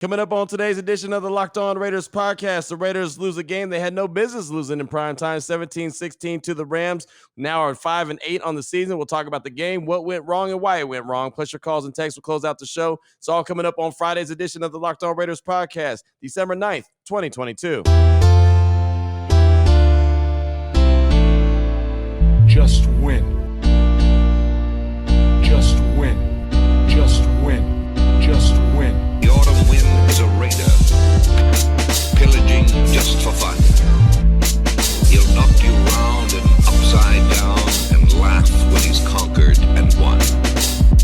Coming up on today's edition of the Locked On Raiders podcast, the Raiders lose a game they had no business losing in prime time, 17-16 to the Rams. Now are 5-8 on the season. We'll talk about the game, what went wrong, and why it went wrong. Plus your calls and texts will close out the show. It's all coming up on Friday's edition of the Locked On Raiders podcast, December 9th, 2022. Just win. Just win. Just win. Just win. The autumn wind is a raider, pillaging just for fun. He'll knock you round and upside down and laugh when he's conquered and won,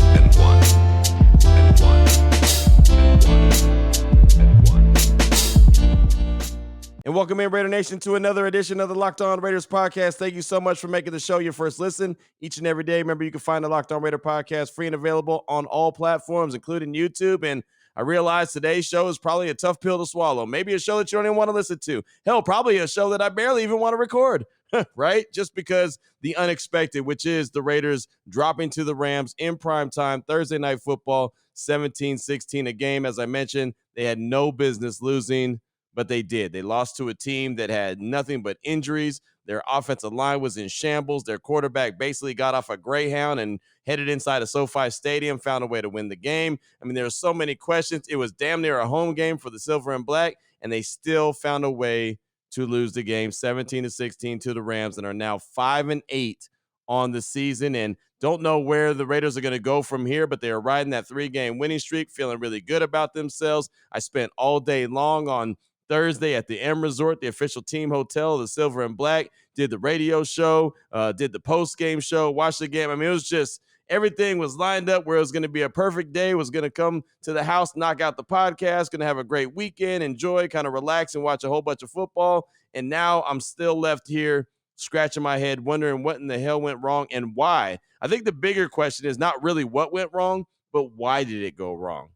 and won, and won, and won, and won. And welcome in, Raider Nation, to another edition of the Locked On Raiders podcast. Thank you so much for making the show your first listen each and every day. Remember, you can find the Locked On Raider podcast free and available on all platforms, including YouTube. And I realize today's show is probably a tough pill to swallow. Maybe a show that you don't even want to listen to. Hell, probably a show that I barely even want to record, right? Just because the unexpected, which is the Raiders dropping to the Rams in primetime, Thursday Night Football, 17-16 a game. As I mentioned, they had no business losing, but they did. They lost to a team that had nothing but injuries. Their offensive line was in shambles. Their quarterback basically got off a Greyhound and headed inside a SoFi Stadium, found a way to win the game. I mean, there were so many questions. It was damn near a home game for the Silver and Black, and they still found a way to lose the game 17-16 to the Rams, and are now 5-8 on the season. And don't know where the Raiders are going to go from here, but they are riding that 3-game winning streak, feeling really good about themselves. I spent all day long on Thursday at the M Resort, the official team hotel of the Silver and Black, did the radio show, did the post-game show, watched the game. I mean, it was just everything was lined up where it was going to be a perfect day, was going to come to the house, knock out the podcast, going to have a great weekend, enjoy, kind of relax and watch a whole bunch of football. And now I'm still left here scratching my head, wondering what in the hell went wrong and why. I think the bigger question is not really what went wrong, but why did it go wrong?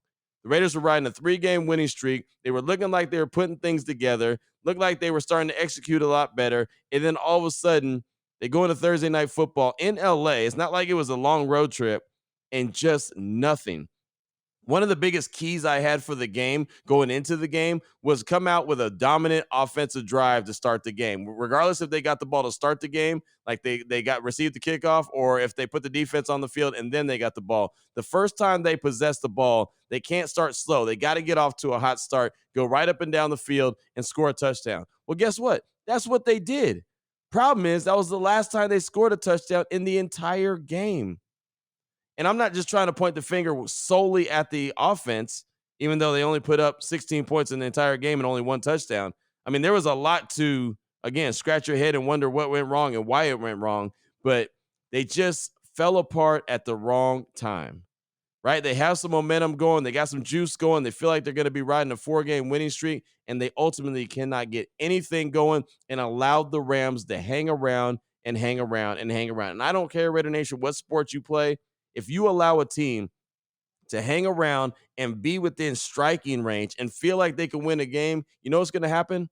The Raiders were riding a 3-game winning streak. They were looking like they were putting things together, looked like they were starting to execute a lot better. And then all of a sudden, they go into Thursday Night Football in LA. It's not like it was a long road trip, and just nothing. One of the biggest keys I had for the game going into the game was come out with a dominant offensive drive to start the game. Regardless if they got the ball to start the game, like they received the kickoff, or if they put the defense on the field and then they got the ball. The first time they possess the ball, they can't start slow. They got to get off to a hot start, go right up and down the field and score a touchdown. Well, guess what? That's what they did. Problem is, that was the last time they scored a touchdown in the entire game. And I'm not just trying to point the finger solely at the offense, even though they only put up 16 points in the entire game and only one touchdown. I mean, there was a lot to, again, scratch your head and wonder what went wrong and why it went wrong. But they just fell apart at the wrong time, right? They have some momentum going. They got some juice going. They feel like they're going to be riding a 4-game winning streak, and they ultimately cannot get anything going and allowed the Rams to hang around and hang around and hang around. And I don't care, Raider Nation, what sport you play. If you allow a team to hang around and be within striking range and feel like they can win a game, you know what's going to happen?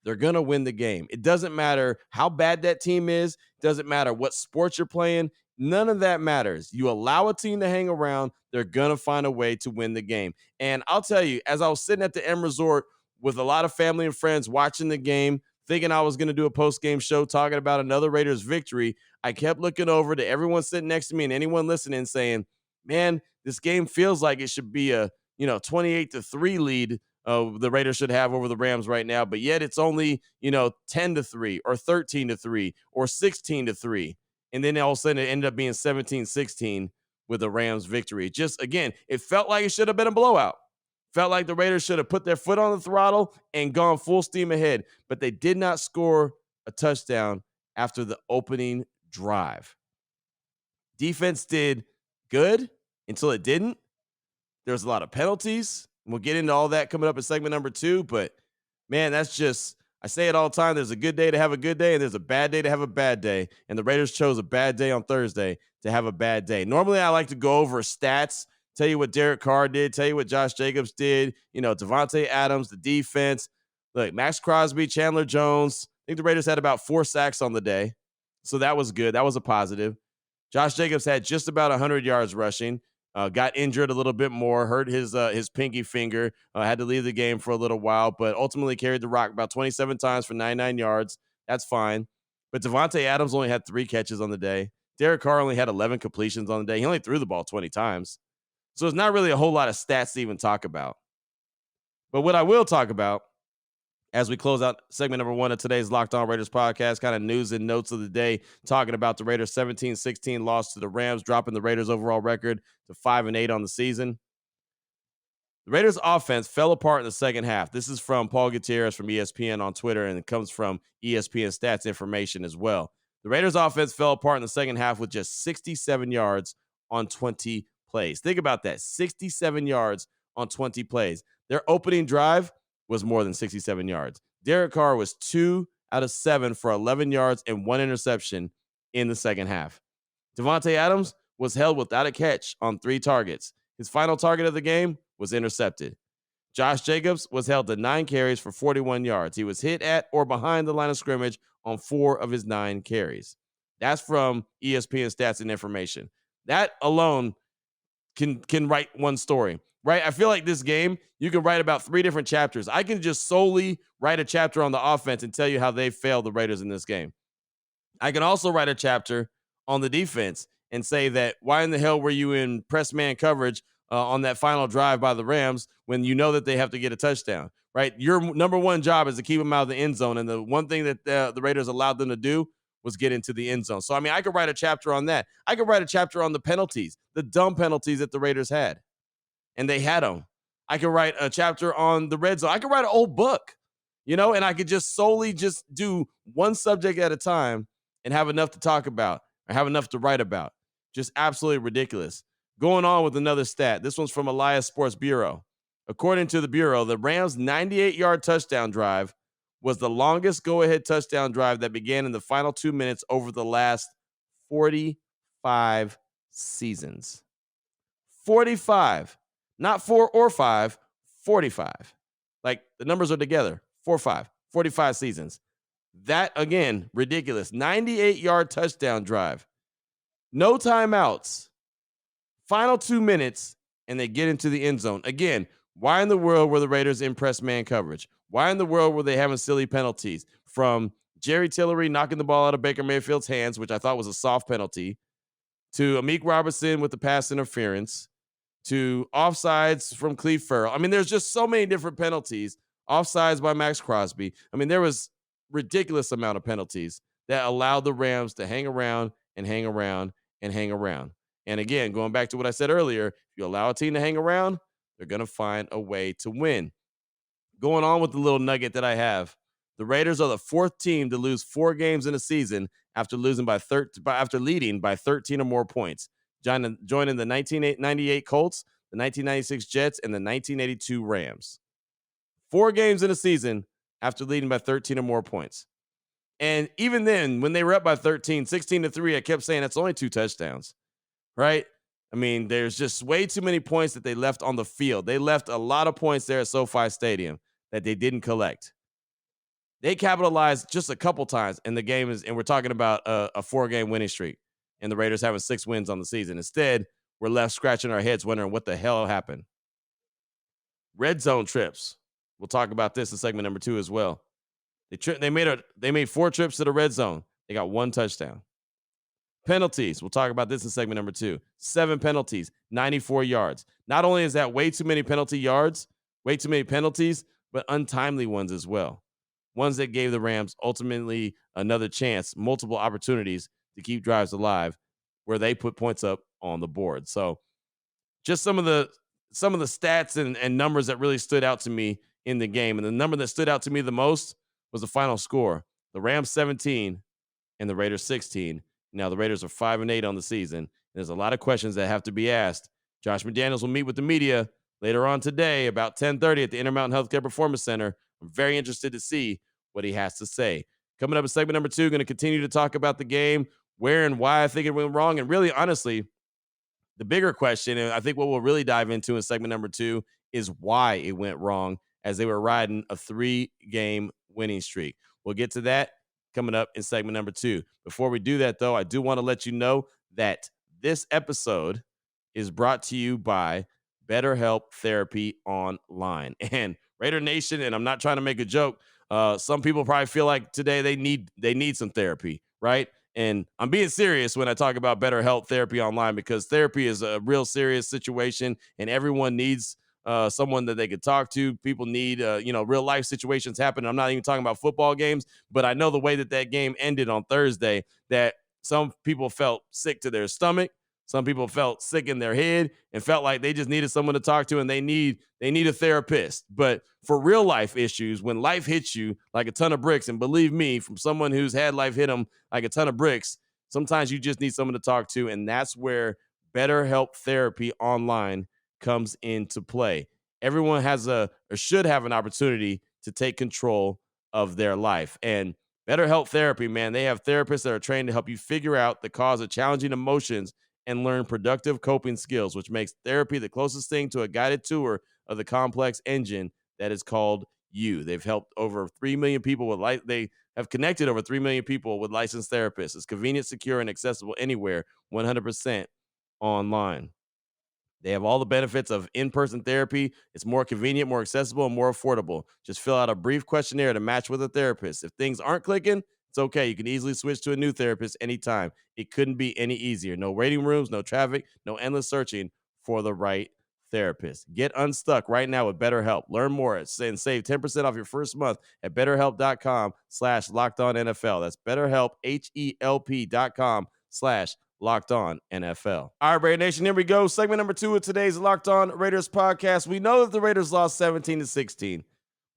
They're going to win the game. It doesn't matter how bad that team is. It doesn't matter what sport you're playing. None of that matters. You allow a team to hang around, they're going to find a way to win the game. And I'll tell you, as I was sitting at the M Resort with a lot of family and friends watching the game, thinking I was going to do a post-game show talking about another Raiders victory, I kept looking over to everyone sitting next to me and anyone listening saying, man, this game feels like it should be a 28-3 lead the Raiders should have over the Rams right now, but yet it's only 10-3 or 13-3 or 16-3. And then all of a sudden it ended up being 17-16 with the Rams victory. Just, again, it felt like it should have been a blowout. Felt like the Raiders should have put their foot on the throttle and gone full steam ahead, but they did not score a touchdown after the opening drive. Defense did good until it didn't. There was a lot of penalties. We'll get into all that coming up in segment number 2, but man, that's just, I say it all the time, there's a good day to have a good day and there's a bad day to have a bad day, and the Raiders chose a bad day on Thursday to have a bad day. Normally I like to go over stats, tell you what Derek Carr did, tell you what Josh Jacobs did, Devontae Adams, the defense. Look, Max Crosby, Chandler Jones. I think the Raiders had about 4 sacks on the day, so that was good. That was a positive. Josh Jacobs had just about 100 yards rushing. Got injured a little bit more, hurt his pinky finger, had to leave the game for a little while, but ultimately carried the rock about 27 times for 99 yards. That's fine. But Devontae Adams only had 3 catches on the day. Derek Carr only had 11 completions on the day. He only threw the ball 20 times. So it's not really a whole lot of stats to even talk about. But what I will talk about as we close out segment number 1 of today's Locked On Raiders podcast, kind of news and notes of the day, talking about the Raiders' 17-16 loss to the Rams, dropping the Raiders' overall record to 5-8 on the season. The Raiders' offense fell apart in the second half. This is from Paul Gutierrez from ESPN on Twitter, and it comes from ESPN stats information as well. The Raiders' offense fell apart in the second half with just 67 yards on 20 plays. Think about that, 67 yards on 20 plays. Their opening drive was more than 67 yards. Derek Carr was 2 out of 7 for 11 yards and 1 interception in the second half. Devontae Adams was held without a catch on 3 targets. His final target of the game was intercepted. Josh Jacobs was held to 9 carries for 41 yards. He was hit at or behind the line of scrimmage on 4 of his 9 carries. That's from ESPN stats and information. That alone can write one story, right? I feel like this game, you can write about 3 different chapters. I can just solely write a chapter on the offense and tell you how they failed the Raiders in this game. I can also write a chapter on the defense and say that why in the hell were you in press man coverage on that final drive by the Rams when you know that they have to get a touchdown, right? Your number one job is to keep them out of the end zone. And the one thing that the Raiders allowed them to do was get into the end zone. So, I mean, I could write a chapter on that. I could write a chapter on the penalties, the dumb penalties that the Raiders had. And they had them. I could write a chapter on the red zone. I could write an old book, and I could just solely just do one subject at a time and have enough to talk about or have enough to write about. Just absolutely ridiculous. Going on with another stat. This one's from Elias Sports Bureau. According to the Bureau, the Rams' 98-yard touchdown drive was the longest go-ahead touchdown drive that began in the final 2 minutes over the last 45 seasons. 45. Not 4 or 5, 45. Like, the numbers are together. 4 or 5. 45 seasons. That, again, ridiculous. 98-yard touchdown drive. No timeouts. Final 2 minutes, and they get into the end zone. Again, why in the world were the Raiders in press man coverage? Why in the world were they having silly penalties? From Jerry Tillery knocking the ball out of Baker Mayfield's hands, which I thought was a soft penalty, to Amik Robertson with the pass interference, to offsides from Cleve Farrell. I mean, there's just so many different penalties. Offsides by Max Crosby. I mean, there was ridiculous amount of penalties that allowed the Rams to hang around and hang around and hang around. And again, going back to what I said earlier, if you allow a team to hang around, they're going to find a way to win. Going on with the little nugget that I have, the Raiders are the 4th team to lose 4 games in a season after leading by 13 or more points, joining the 1998 Colts, the 1996 Jets, and the 1982 Rams. 4 games in a season after leading by 13 or more points. And even then, when they were up by 13, 16-3, I kept saying that's only 2 touchdowns. Right? I mean, there's just way too many points that they left on the field. They left a lot of points there at SoFi Stadium that they didn't collect. They capitalized just a couple times in the game, and we're talking about a 4-game winning streak, and the Raiders having 6 wins on the season. Instead, we're left scratching our heads wondering what the hell happened. Red zone trips. We'll talk about this in segment number 2 as well. They made 4 trips to the red zone. They got 1 touchdown. Penalties. We'll talk about this in segment number 2. 7 penalties, 94 yards. Not only is that way too many penalties, but untimely ones as well. Ones that gave the Rams ultimately another chance, multiple opportunities to keep drives alive where they put points up on the board. So just some of the stats and numbers that really stood out to me in the game. And the number that stood out to me the most was the final score. The Rams 17 and the Raiders 16. Now, the Raiders are 5-8 on the season. There's a lot of questions that have to be asked. Josh McDaniels will meet with the media later on today about 10:30 at the Intermountain Healthcare Performance Center. I'm very interested to see what he has to say. Coming up in segment number 2, going to continue to talk about the game, where and why I think it went wrong, and really, honestly, the bigger question, and I think what we'll really dive into in segment number 2, is why it went wrong as they were riding a 3-game winning streak. We'll get to that coming up in segment number 2. Before we do that, though, I do want to let you know that this episode is brought to you by BetterHelp Therapy Online. And Raider Nation, and I'm not trying to make a joke, some people probably feel like today they need some therapy, right? And I'm being serious when I talk about BetterHelp Therapy Online, because therapy is a real serious situation, and everyone needs someone that they could talk to. People need, real life situations happen. I'm not even talking about football games, but I know the way that game ended on Thursday, that some people felt sick to their stomach. Some people felt sick in their head and felt like they just needed someone to talk to, and they need a therapist. But for real life issues, when life hits you like a ton of bricks, and believe me, from someone who's had life hit them like a ton of bricks, sometimes you just need someone to talk to, and that's where BetterHelp Therapy Online comes into play. Everyone has or should have an opportunity to take control of their life. And BetterHelp Therapy, man, they have therapists that are trained to help you figure out the cause of challenging emotions and learn productive coping skills, which makes therapy the closest thing to a guided tour of the complex engine that is called you. They've helped over 3 million people they have connected over 3 million people with licensed therapists. It's convenient, secure, and accessible anywhere, 100% online. They have all the benefits of in-person therapy. It's more convenient, more accessible, and more affordable. Just fill out a brief questionnaire to match with a therapist. If things aren't clicking, it's okay. You can easily switch to a new therapist anytime. It couldn't be any easier. No waiting rooms, no traffic, no endless searching for the right therapist. Get unstuck right now with BetterHelp. Learn more and save 10% off your first month at betterhelp.com/LockedOnNFL. That's BetterHelp, HELP.com/Locked On NFL. All right, Raider Nation, here we go. Segment number 2 of today's Locked On Raiders podcast. We know that the Raiders lost 17-16.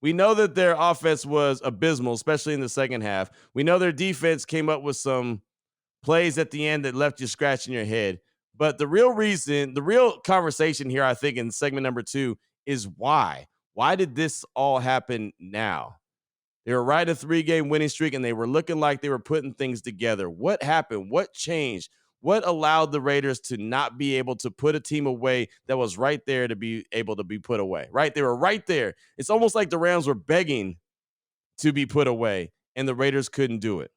We know that their offense was abysmal, especially in the second half. We know their defense came up with some plays at the end that left you scratching your head. But the real conversation here, I think, in segment number 2 is why. Why did this all happen now? They were riding a 3-game winning streak, and they were looking like they were putting things together. What happened? What changed? What allowed the Raiders to not be able to put a team away that was right there to be able to be put away, right? They were right there. It's almost like the Rams were begging to be put away, and the Raiders couldn't do it.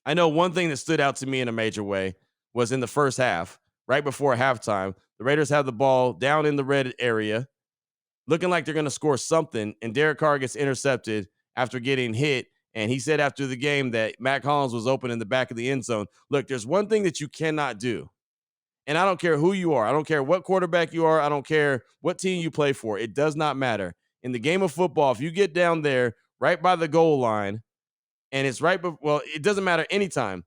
I know one thing that stood out to me in a major way was in the first half, right before halftime, the Raiders had the ball down in the red area, looking like they're going to score something, and Derek Carr gets intercepted after getting hit. And he said after the game that Matt Collins was open in the back of the end zone. Look, there's one thing that you cannot do. And I don't care who you are. I don't care what quarterback you are. I don't care what team you play for. It does not matter. In the game of football, if you get down there right by the goal line, and it's it doesn't matter anytime.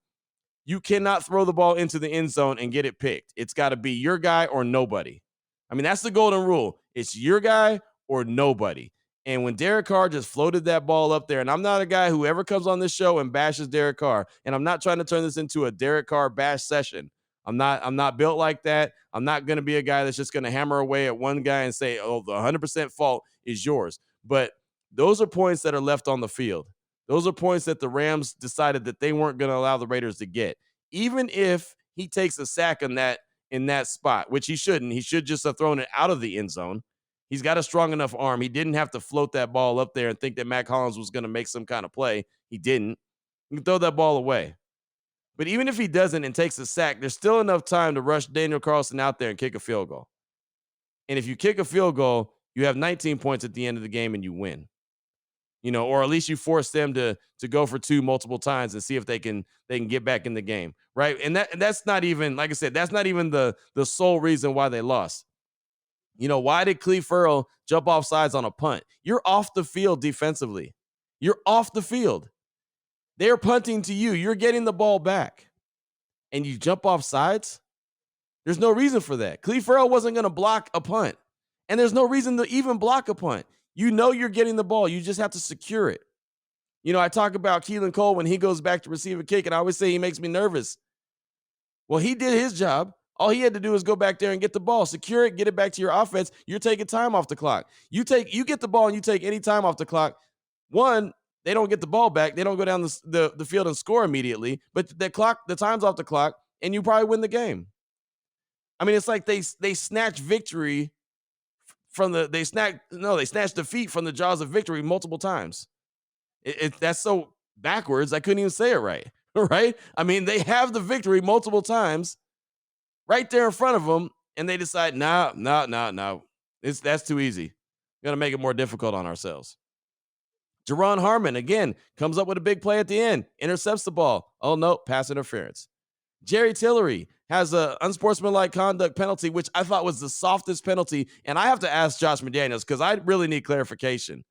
You cannot throw the ball into the end zone and get it picked. It's got to be your guy or nobody. I mean, that's the golden rule. It's your guy or nobody. And when Derek Carr just floated that ball up there, and I'm not a guy who ever comes on this show and bashes Derek Carr, and I'm not trying to turn this into a Derek Carr bash session. I'm not built like that. I'm not going to be a guy that's just going to hammer away at one guy and say, oh, the 100% fault is yours. But those are points that are left on the field. Those are points that the Rams decided that they weren't going to allow the Raiders to get. Even if he takes a sack in that spot, which he shouldn't. He should just have thrown it out of the end zone. He's got a strong enough arm. He didn't have to float that ball up there and think that Matt Collins was going to make some kind of play. He didn't. He can throw that ball away. But even if he doesn't and takes a sack, there's still enough time to rush Daniel Carlson out there and kick a field goal. And if you kick a field goal, you have 19 points at the end of the game and you win. Or at least you force them to go for 2 multiple times and see if they can get back in the game, right? And that's not even, like I said, that's not even the sole reason why they lost. Why did Cleve Farrell jump off sides on a punt? You're off the field defensively. You're off the field. They're punting to you. You're getting the ball back. And you jump off sides? There's no reason for that. Cleve Farrell wasn't going to block a punt. And there's no reason to even block a punt. You're getting the ball. You just have to secure it. I talk about Keelan Cole when he goes back to receive a kick, and I always say he makes me nervous. Well, he did his job. All he had to do is go back there and get the ball, secure it, get it back to your offense. You're taking time off the clock. You get the ball and you take any time off the clock. One, they don't get the ball back. They don't go down the field and score immediately. But the time's off the clock, and you probably win the game. I mean, it's like they snatch victory they snatched defeat from the jaws of victory multiple times. That's so backwards. I couldn't even say it right. Right? I mean, they have the victory multiple times right there in front of them, And they decide, no, no, no, no. That's too easy. We're going to make it more difficult on ourselves. Jaron Harmon, again, comes up with a big play at the end, intercepts the ball. Oh, no, pass interference. Jerry Tillery has a unsportsmanlike conduct penalty, which I thought was the softest penalty. And I have to ask Josh McDaniels because I really need clarification.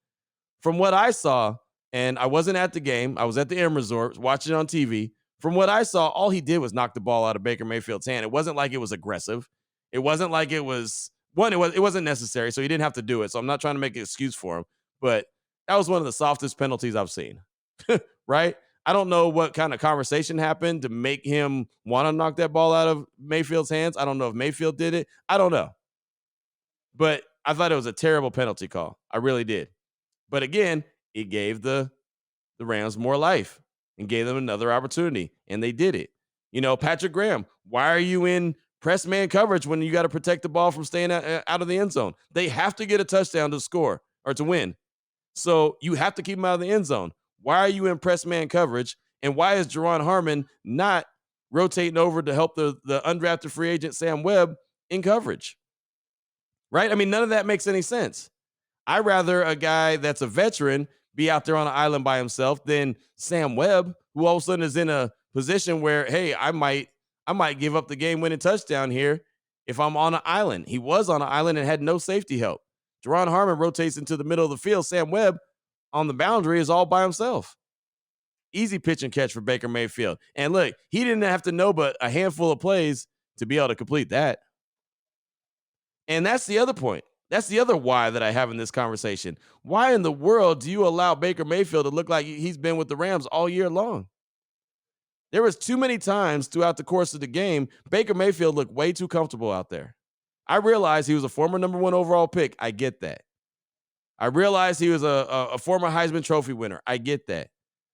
From what I saw, and I wasn't at the game, I was at the M Resort watching it on TV. From what I saw, all he did was knock the ball out of Baker Mayfield's hand. It wasn't like it was aggressive. It wasn't like it was it wasn't necessary, so he didn't have to do it. So I'm not trying to make an excuse for him, but that was one of the softest penalties I've seen. Right? I don't know what kind of conversation happened to make him want to knock that ball out of Mayfield's hands. I don't know if Mayfield did it. I don't know. But I thought it was a terrible penalty call. I really did. But again, it gave the Rams more life and gave them another opportunity, and they did it. Patrick Graham, why are you in press man coverage when you got to protect the ball from staying out of the end zone? They have to get a touchdown to score or to win. So you have to keep them out of the end zone. Why are you in press man coverage? And why is Jaron Harmon not rotating over to help the undrafted free agent Sam Webb in coverage? Right? I mean, none of that makes any sense. I'd rather a guy that's a veteran be out there on an island by himself than Sam Webb, who all of a sudden is in a position where, hey, I might give up the game-winning touchdown here if I'm on an island. He was on an island and had no safety help. Jaron Harmon rotates into the middle of the field. Sam Webb on the boundary is all by himself. Easy pitch and catch for Baker Mayfield. And look, he didn't have to know but a handful of plays to be able to complete that. And that's the other point. That's the other why that I have in this conversation. Why in the world do you allow Baker Mayfield to look like he's been with the Rams all year long? There was too many times throughout the course of the game, Baker Mayfield looked way too comfortable out there. I realize he was a former number 1 overall pick. I get that. I realize he was a former Heisman Trophy winner. I get that.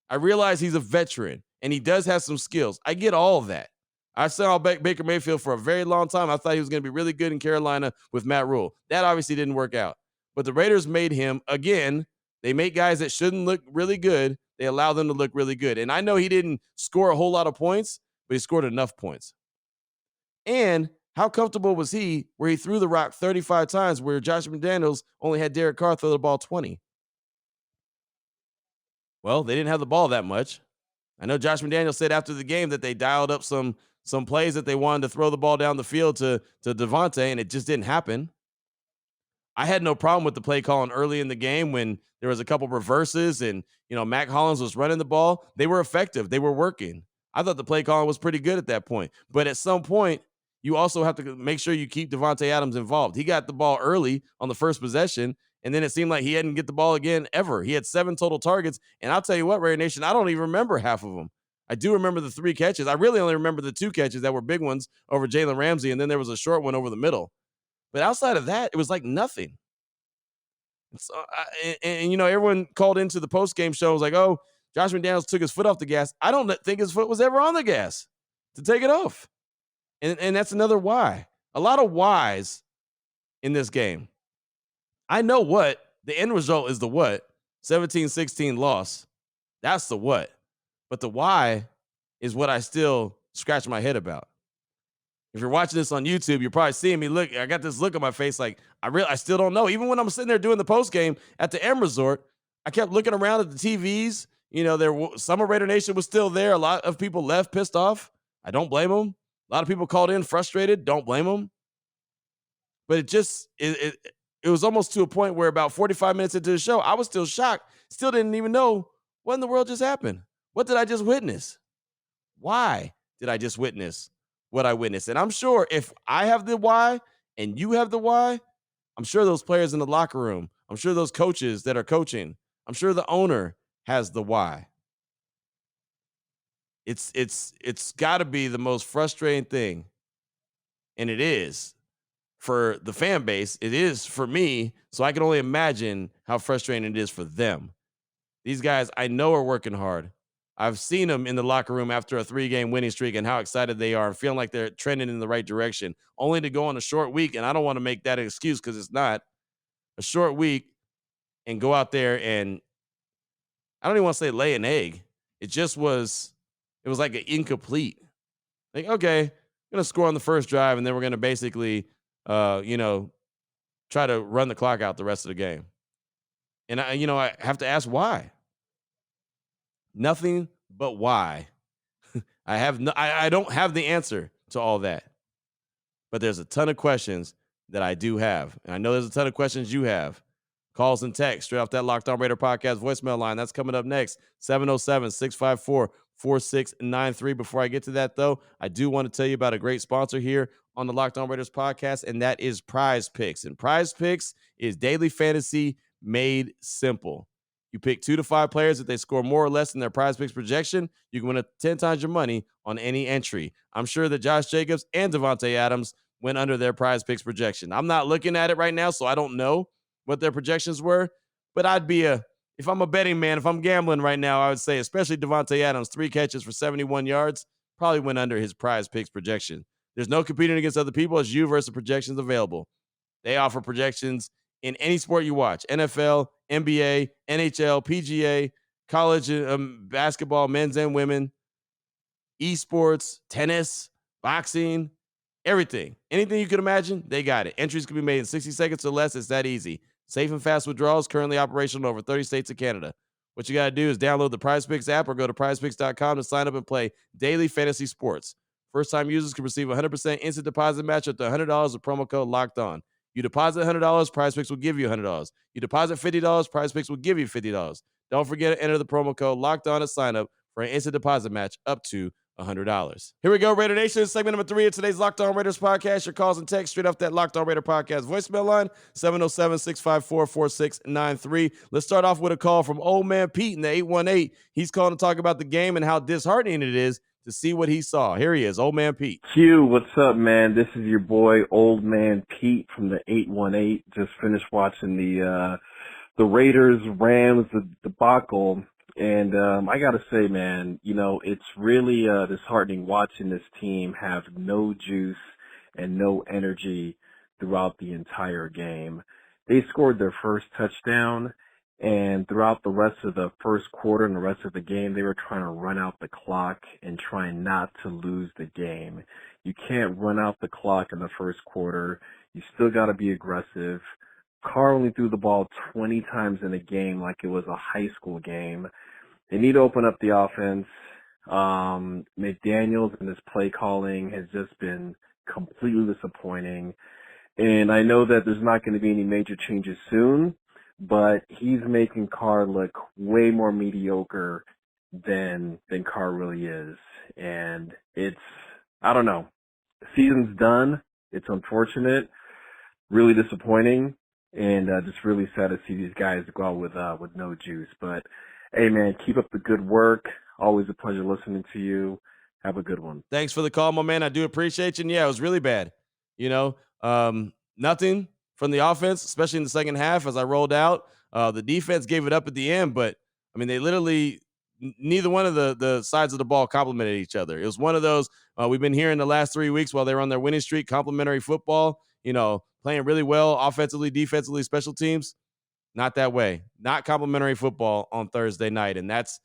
I realize he's a veteran and he does have some skills. I get all of that. I saw Baker Mayfield for a very long time. I thought he was going to be really good in Carolina with Matt Rule. That obviously didn't work out. But the Raiders made him, again, they make guys that shouldn't look really good. They allow them to look really good. And I know he didn't score a whole lot of points, but he scored enough points. And how comfortable was he where he threw the rock 35 times where Josh McDaniels only had Derek Carr throw the ball 20? Well, they didn't have the ball that much. I know Josh McDaniels said after the game that they dialed up some plays that they wanted to throw the ball down the field to Devontae, and it just didn't happen. I had no problem with the play calling early in the game when there was a couple reverses and, Mac Hollins was running the ball. They were effective. They were working. I thought the play calling was pretty good at that point. But at some point, you also have to make sure you keep Devontae Adams involved. He got the ball early on the first possession, and then it seemed like he hadn't get the ball again ever. He had 7 total targets, and I'll tell you what, Raider Nation, I don't even remember half of them. I do remember the 3 catches. I really only remember the 2 catches that were big ones over Jalen Ramsey, and then there was a short one over the middle. But outside of that, it was like nothing. So, everyone called into the post-game show was like, oh, Josh McDaniels took his foot off the gas. I don't think his foot was ever on the gas to take it off. And that's another why. A lot of whys in this game. I know what. The end result is the what. 17-16 loss. That's the what. But the why is what I still scratch my head about. If you're watching this on YouTube, you're probably seeing me look. I got this look on my face like I still don't know. Even when I'm sitting there doing the post game at the M Resort, I kept looking around at the TVs. Summer Raider Nation was still there. A lot of people left pissed off. I don't blame them. A lot of people called in frustrated. Don't blame them. But it was almost to a point where about 45 minutes into the show, I was still shocked. Still didn't even know what in the world just happened. What did I just witness? Why did I just witness what I witnessed? And I'm sure if I have the why and you have the why, I'm sure those players in the locker room, I'm sure those coaches that are coaching, I'm sure the owner has the why. It's got to be the most frustrating thing. And it is for the fan base. It is for me. So I can only imagine how frustrating it is for them. These guys I know are working hard. I've seen them in the locker room after a 3-game winning streak and how excited they are and feeling like they're trending in the right direction, only to go on a short week. And I don't want to make that an excuse because it's not a short week and go out there and I don't even want to say lay an egg. It was like an incomplete. Like, okay, I'm going to score on the first drive and then we're going to basically try to run the clock out the rest of the game. And I have to ask why. Nothing but why. I don't have the answer to all that. But there's a ton of questions that I do have. And I know there's a ton of questions you have. Calls and texts straight off that Locked On Raider podcast voicemail line. That's coming up next. 707-654-4693. Before I get to that, though, I do want to tell you about a great sponsor here on the Locked On Raiders podcast, and that is Prize Picks. And Prize Picks is daily fantasy made simple. You pick 2 to 5 players. If they score more or less than their Prize Picks projection, you can win 10 times your money on any entry. I'm sure that Josh Jacobs and Devontae Adams went under their Prize Picks projection. I'm not looking at it right now, so I don't know what their projections were, but if I'm a betting man, if I'm gambling right now, I would say, especially Devontae Adams, 3 catches for 71 yards, probably went under his Prize Picks projection. There's no competing against other people. It's you versus projections available. They offer projections in any sport you watch: NFL, NBA, NHL, PGA, college basketball, men's and women, esports, tennis, boxing, everything. Anything you can imagine, they got it. Entries can be made in 60 seconds or less. It's that easy. Safe and fast withdrawals, currently operational in over 30 states and Canada. What you got to do is download the PrizePicks app or go to prizepicks.com to sign up and play daily fantasy sports. First-time users can receive a 100% instant deposit match up to $100 with promo code LOCKED ON. You deposit $100, PrizePicks will give you $100. You deposit $50, PrizePicks will give you $50. Don't forget to enter the promo code LOCKED ON to sign up for an instant deposit match up to $100. Here we go, Raider Nation. Segment number 3 of today's Locked On Raiders podcast. Your calls and texts straight off that Locked On Raider podcast voicemail line, 707-654-4693. Let's start off with a call from Old Man Pete in the 818. He's calling to talk about the game and how disheartening it is to see what he saw. Here he is, Old Man Pete. Q, what's up, man? This is your boy, Old Man Pete from the 818. Just finished watching the Raiders-Rams debacle. And I got to say, man, it's really disheartening watching this team have no juice and no energy throughout the entire game. They scored their first touchdown, and throughout the rest of the first quarter and the rest of the game, they were trying to run out the clock and trying not to lose the game. You can't run out the clock in the first quarter. You still got to be aggressive. Carr only threw the ball 20 times in a game like it was a high school game. They need to open up the offense. McDaniels and his play calling has just been completely disappointing. And I know that there's not going to be any major changes soon, but he's making Carr look way more mediocre than Carr really is. And I don't know. The season's done. It's unfortunate, really disappointing, and just really sad to see these guys go out with no juice. But hey, man, keep up the good work. Always a pleasure listening to you. Have a good one. Thanks for the call, my man. I do appreciate you. And yeah, it was really bad. Nothing from the offense, especially in the second half as I rolled out. The defense gave it up at the end, but, I mean, they literally neither one of the sides of the ball complimented each other. It was one of those we've been hearing the last 3 weeks while they were on their winning streak, complimentary football, playing really well offensively, defensively, special teams. Not that way. Not complimentary football on Thursday night. And that's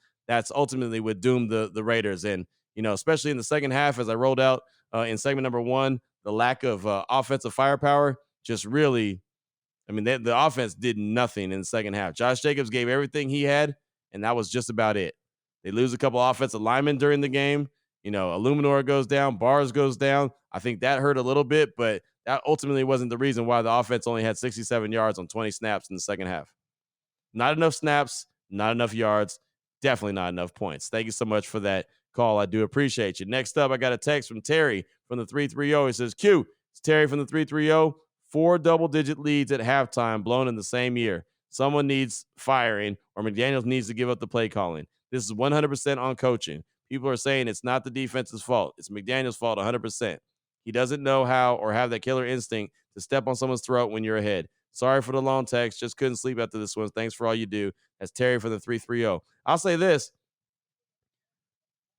ultimately what doomed the Raiders. And, especially in the second half, as I rolled out in segment number 1, the lack of offensive firepower just really, the offense did nothing in the second half. Josh Jacobs gave everything he had, and that was just about it. They lose a couple offensive linemen during the game. Illuminor goes down, Bars goes down. I think that hurt a little bit, but that ultimately wasn't the reason why the offense only had 67 yards on 20 snaps in the second half. Not enough snaps, not enough yards, definitely not enough points. Thank you so much for that call. I do appreciate you. Next up, I got a text from Terry from the 330. He says, Q, it's Terry from the 330. 4 double-digit leads at halftime blown in the same year. Someone needs firing, or McDaniels needs to give up the play calling. This is 100% on coaching. People are saying it's not the defense's fault. It's McDaniels' fault 100%. He doesn't know how or have that killer instinct to step on someone's throat when you're ahead. Sorry for the long text. Just couldn't sleep after this one. Thanks for all you do. That's Terry from the 330. I'll say this.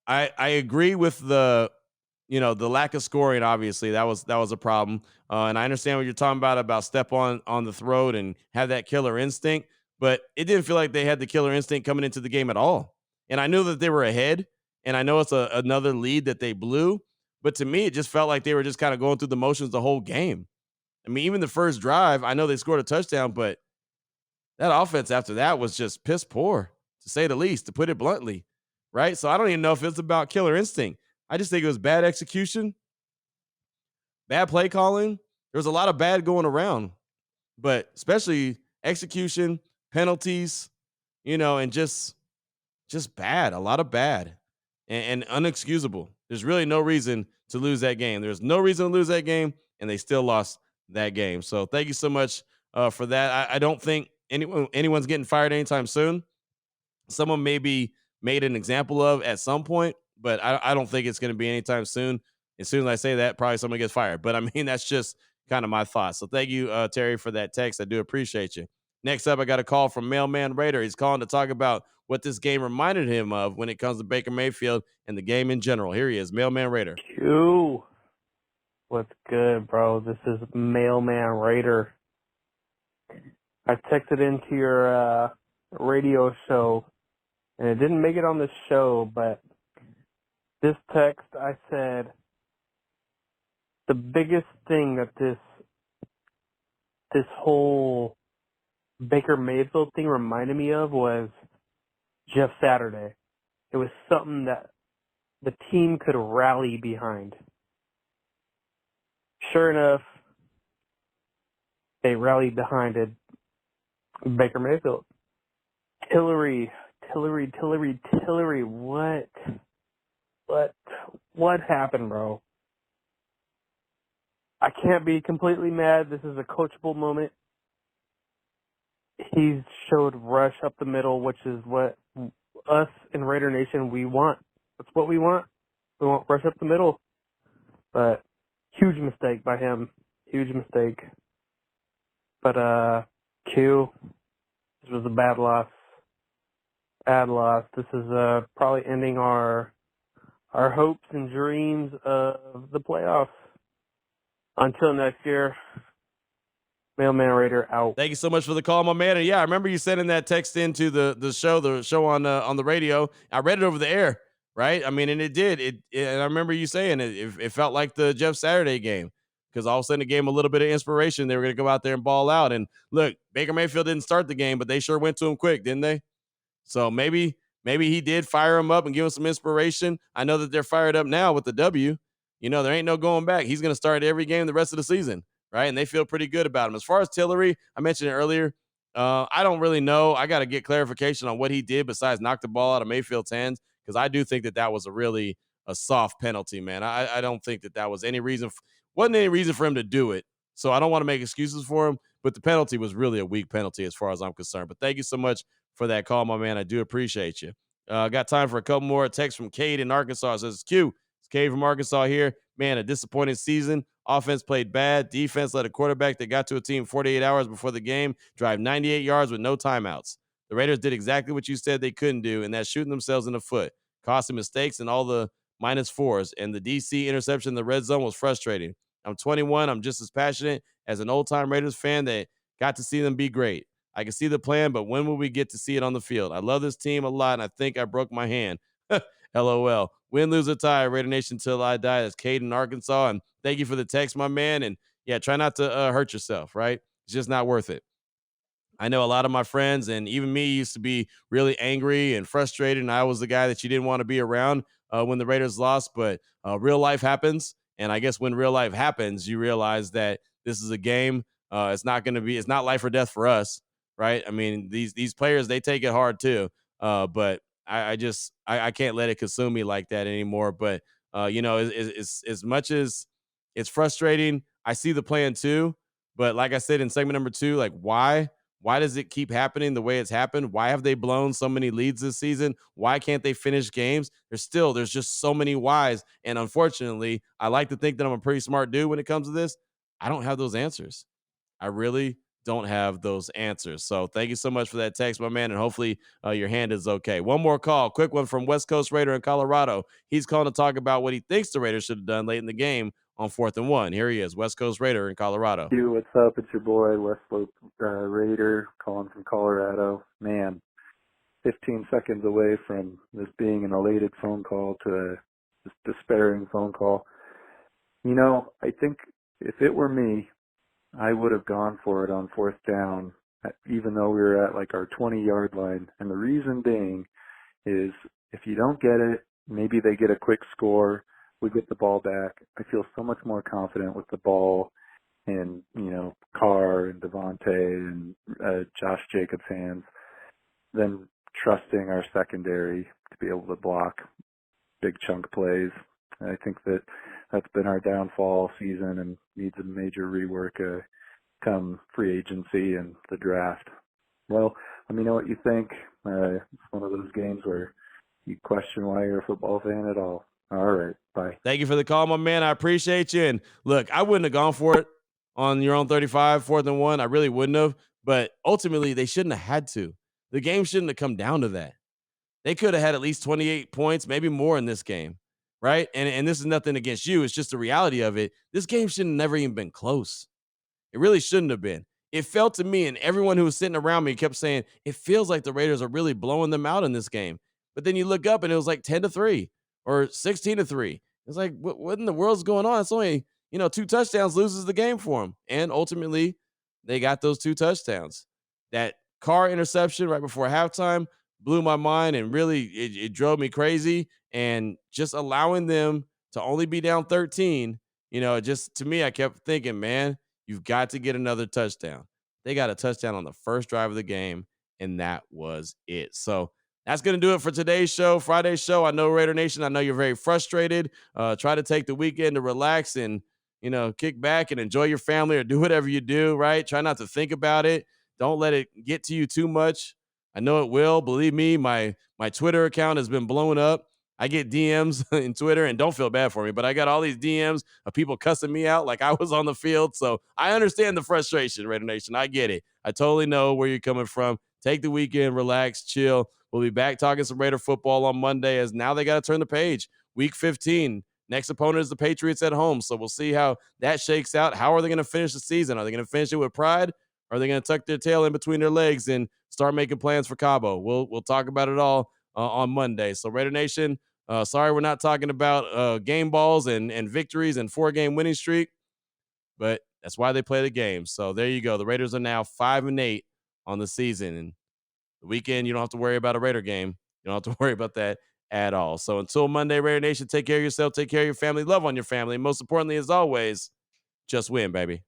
I agree with the lack of scoring. Obviously, that was a problem. And I understand what you're talking about step on the throat and have that killer instinct. But it didn't feel like they had the killer instinct coming into the game at all. And I knew that they were ahead. And I know it's another lead that they blew. But to me, it just felt like they were just kind of going through the motions the whole game. I mean, even the first drive, I know they scored a touchdown, but that offense after that was just piss poor, to say the least, to put it bluntly, right? So I don't even know if it's about killer instinct. I just think it was bad execution, bad play calling. There was a lot of bad going around, but especially execution, penalties, and just bad, a lot of bad and unexcusable. There's really no reason to lose that game. There's no reason to lose that game, and they still lost that game. So thank you so much for that. I don't think anyone's getting fired anytime soon. Someone may be made an example of at some point, but I don't think it's going to be anytime soon. As soon as I say that, probably someone gets fired. But I mean, that's just kind of my thoughts. So thank you, Terry, for that text. I do appreciate you. Next up, I got a call from Mailman Raider. He's calling to talk about what this game reminded him of when it comes to Baker Mayfield and the game in general. Here he is, Mailman Raider. Q. What's good, bro? This is Mailman Raider. I texted into your radio show, and it didn't make it on the show, but this text, I said, the biggest thing that this whole Baker Mayfield thing reminded me of was Jeff Saturday. It was something that the team could rally behind. Sure enough, they rallied behind it. Baker Mayfield. Tillery. What happened, bro? I can't be completely mad. This is a coachable moment. He's showed rush up the middle, which is what us in Raider Nation, we want. That's what we want. We want rush up the middle. But huge mistake by him. Huge mistake. But, Q, this was a bad loss. Bad loss. This is probably ending our hopes and dreams of the playoffs. Until next year, Mailman Raider out. Thank you so much for the call, my man. And yeah, I remember you sending that text into the show on the radio. I read it over the air, right? I mean, and it did. And I remember you saying it felt like the Jeff Saturday game, because all of a sudden it gave them a little bit of inspiration. They were going to go out there and ball out. And look, Baker Mayfield didn't start the game, but they sure went to him quick, didn't they? So maybe he did fire him up and give him some inspiration. I know that they're fired up now with the W. There ain't no going back. He's going to start every game the rest of the season, right? And they feel pretty good about him. As far as Tillery, I mentioned it earlier. I don't really know. I got to get clarification on what he did besides knock the ball out of Mayfield's hands, because I do think that was a soft penalty, man. I don't think that was wasn't any reason for him to do it. So I don't want to make excuses for him, but the penalty was really a weak penalty as far as I'm concerned. But thank you so much for that call, my man. I do appreciate you. Got time for a couple more. Text from Cade in Arkansas. It says, Q, it's Cade from Arkansas here. Man, a disappointing season. Offense played bad. Defense let a quarterback that got to a team 48 hours before the game drive 98 yards with no timeouts. The Raiders did exactly what you said they couldn't do, and that's shooting themselves in the foot. Costing mistakes and all the -4s. And the DC interception in the red zone was frustrating. I'm 21. I'm just as passionate as an old-time Raiders fan that got to see them be great. I can see the plan, but when will we get to see it on the field? I love this team a lot, and I think I broke my hand. LOL. Win, lose, or tie, Raider Nation till I die. That's Caden, Arkansas. And thank you for the text, my man. And yeah, try not to hurt yourself, right? It's just not worth it. I know a lot of my friends and even me used to be really angry and frustrated, and I was the guy that you didn't want to be around when the Raiders lost. But real life happens, and I guess when real life happens, you realize that this is a game. It's not life or death for us, right? I mean, these players, they take it hard too. But I can't let it consume me like that anymore. But as much as it's frustrating, I see the plan too. But like I said in segment number 2, like why does it keep happening the way it's happened? Why have they blown so many leads this season? Why can't they finish games? There's just so many whys. And unfortunately, I like to think that I'm a pretty smart dude when it comes to this. I don't have those answers. I really don't have those answers. So thank you so much for that text, my man, and hopefully your hand is okay. One more call, quick one from West Coast Raider in Colorado. He's calling to talk about what he thinks the Raiders should have done late in the game on 4th and 1. Here he is, West Coast Raider in Colorado. Hey, what's up? It's your boy, West Slope Raider, calling from Colorado. Man, 15 seconds away from this being an elated phone call to a despairing phone call. I think if it were me, I would have gone for it on fourth down, even though we were at like our 20-yard line. And the reason being is if you don't get it, maybe they get a quick score, we get the ball back. I feel so much more confident with the ball in, Carr and Devontae and Josh Jacobs' hands than trusting our secondary to be able to block big chunk plays. And I think that's been our downfall all season and needs a major rework come free agency and the draft. Well, let me know what you think. It's one of those games where you question why you're a football fan at all. All right, bye. Thank you for the call, my man. I appreciate you. And look, I wouldn't have gone for it on your own 35, 4th and 1. I really wouldn't have. But ultimately, they shouldn't have had to. The game shouldn't have come down to that. They could have had at least 28 points, maybe more in this game, right? And this is nothing against you. It's just the reality of it. This game should have never even been close. It really shouldn't have been. It felt to me, and everyone who was sitting around me kept saying, it feels like the Raiders are really blowing them out in this game. But then you look up and it was like 10-3 or 16-3. It's like, what in the world's going on? It's only, 2 touchdowns loses the game for them. And ultimately, they got those 2 touchdowns. That Carr interception right before halftime blew my mind, and really it drove me crazy. And just allowing them to only be down 13, just to me, I kept thinking, man, you've got to get another touchdown. They got a touchdown on the first drive of the game, and that was it. So that's going to do it for today's show, Friday's show. I know, Raider Nation, I know you're very frustrated. Try to take the weekend to relax and, kick back and enjoy your family or do whatever you do, right? Try not to think about it. Don't let it get to you too much. I know it will. Believe me, my Twitter account has been blowing up. I get DMs in Twitter, and don't feel bad for me, but I got all these DMs of people cussing me out like I was on the field. So I understand the frustration, Raider Nation. I get it. I totally know where you're coming from. Take the weekend, relax, chill. We'll be back talking some Raider football on Monday, as now they got to turn the page. Week 15. Next opponent is the Patriots at home. So we'll see how that shakes out. How are they going to finish the season? Are they going to finish it with pride? Or are they going to tuck their tail in between their legs and start making plans for Cabo? We'll talk about it all on Monday. So Raider Nation, sorry we're not talking about game balls and victories and 4-game winning streak, but that's why they play the game. So there you go. The Raiders are now 5-8 on the season. And the weekend, you don't have to worry about a Raider game. You don't have to worry about that at all. So until Monday, Raider Nation, take care of yourself, take care of your family, love on your family, and most importantly, as always, just win, baby.